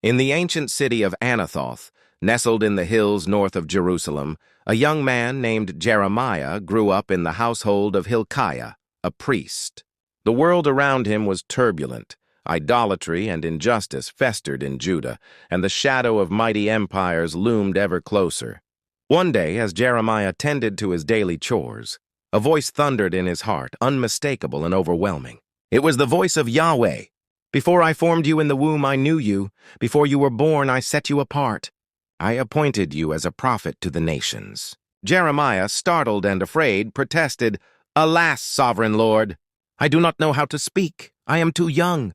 In the ancient city of Anathoth, nestled in the hills north of Jerusalem, a young man named Jeremiah grew up in the household of Hilkiah, a priest. The world around him was turbulent. Idolatry and injustice festered in Judah, and the shadow of mighty empires loomed ever closer. One day, as Jeremiah tended to his daily chores, a voice thundered in his heart, unmistakable and overwhelming. It was the voice of Yahweh. "Before I formed you in the womb, I knew you. Before you were born, I set you apart. I appointed you as a prophet to the nations." Jeremiah, startled and afraid, protested, "Alas, sovereign Lord, I do not know how to speak. I am too young."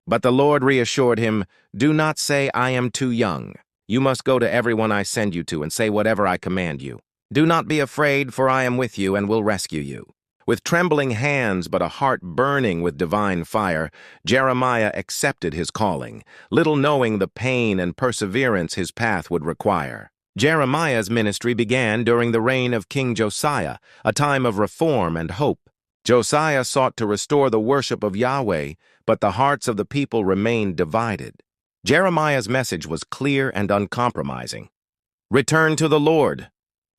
But the Lord reassured him, "Do not say, 'I am too young.' You must go to everyone I send you to and say whatever I command you. Do not be afraid, for I am with you and will rescue you." With trembling hands but a heart burning with divine fire, Jeremiah accepted his calling, little knowing the pain and perseverance his path would require. Jeremiah's ministry began during the reign of King Josiah, a time of reform and hope. Josiah sought to restore the worship of Yahweh, but the hearts of the people remained divided. Jeremiah's message was clear and uncompromising. Return to the Lord.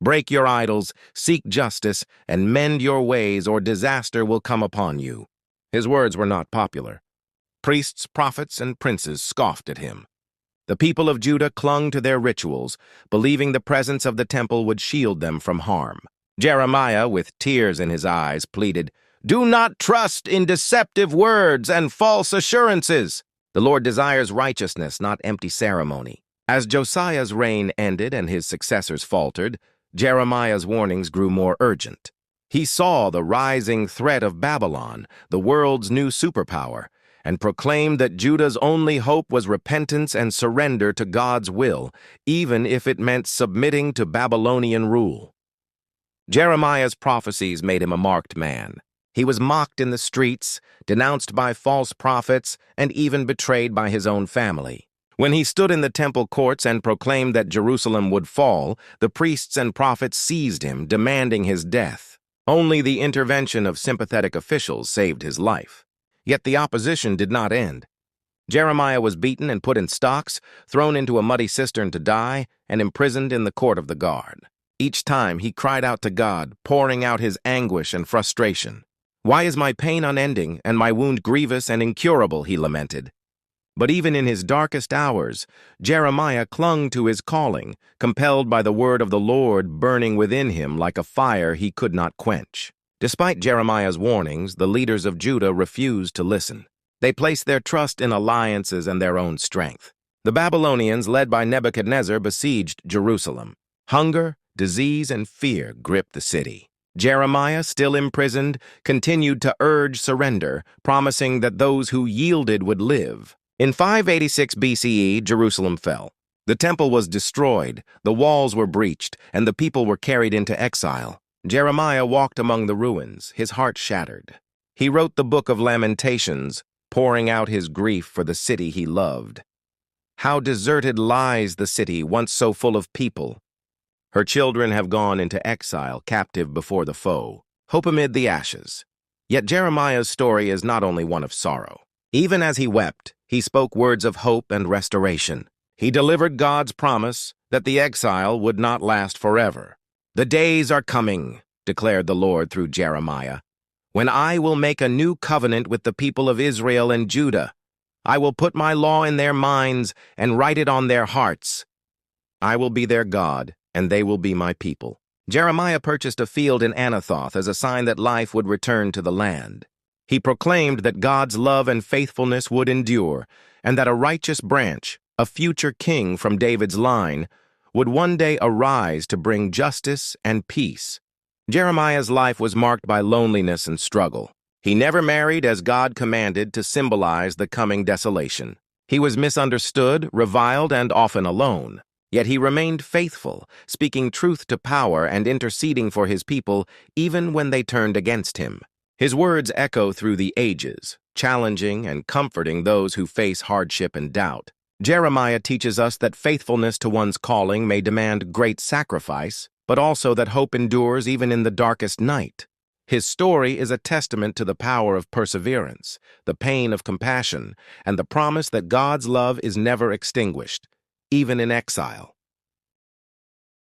Break your idols, seek justice, and mend your ways, or disaster will come upon you. His words were not popular. Priests, prophets, and princes scoffed at him. The people of Judah clung to their rituals, believing the presence of the temple would shield them from harm. Jeremiah, with tears in his eyes, pleaded, "Do not trust in deceptive words and false assurances. The Lord desires righteousness, not empty ceremony." As Josiah's reign ended and his successors faltered, Jeremiah's warnings grew more urgent. He saw the rising threat of Babylon, the world's new superpower, and proclaimed that Judah's only hope was repentance and surrender to God's will, even if it meant submitting to Babylonian rule. Jeremiah's prophecies made him a marked man. He was mocked in the streets, denounced by false prophets, and even betrayed by his own family. When he stood in the temple courts and proclaimed that Jerusalem would fall, the priests and prophets seized him, demanding his death. Only the intervention of sympathetic officials saved his life. Yet the opposition did not end. Jeremiah was beaten and put in stocks, thrown into a muddy cistern to die, and imprisoned in the court of the guard. Each time he cried out to God, pouring out his anguish and frustration. "Why is my pain unending and my wound grievous and incurable?" he lamented. But even in his darkest hours, Jeremiah clung to his calling, compelled by the word of the Lord burning within him like a fire he could not quench. Despite Jeremiah's warnings, the leaders of Judah refused to listen. They placed their trust in alliances and their own strength. The Babylonians, led by Nebuchadnezzar, besieged Jerusalem. Hunger, disease, and fear gripped the city. Jeremiah, still imprisoned, continued to urge surrender, promising that those who yielded would live. In 586 BCE, Jerusalem fell. The temple was destroyed, the walls were breached, and the people were carried into exile. Jeremiah walked among the ruins, his heart shattered. He wrote the book of Lamentations, pouring out his grief for the city he loved. "How deserted lies the city, once so full of people. Her children have gone into exile, captive before the foe. Hope amid the ashes." Yet Jeremiah's story is not only one of sorrow. Even as he wept, he spoke words of hope and restoration. He delivered God's promise that the exile would not last forever. "The days are coming," declared the Lord through Jeremiah, "when I will make a new covenant with the people of Israel and Judah. I will put my law in their minds and write it on their hearts. I will be their God, and they will be my people." Jeremiah purchased a field in Anathoth as a sign that life would return to the land. He proclaimed that God's love and faithfulness would endure, and that a righteous branch, a future king from David's line, would one day arise to bring justice and peace. Jeremiah's life was marked by loneliness and struggle. He never married as God commanded to symbolize the coming desolation. He was misunderstood, reviled, and often alone. Yet he remained faithful, speaking truth to power and interceding for his people even when they turned against him. His words echo through the ages, challenging and comforting those who face hardship and doubt. Jeremiah teaches us that faithfulness to one's calling may demand great sacrifice, but also that hope endures even in the darkest night. His story is a testament to the power of perseverance, the pain of compassion, and the promise that God's love is never extinguished, even in exile.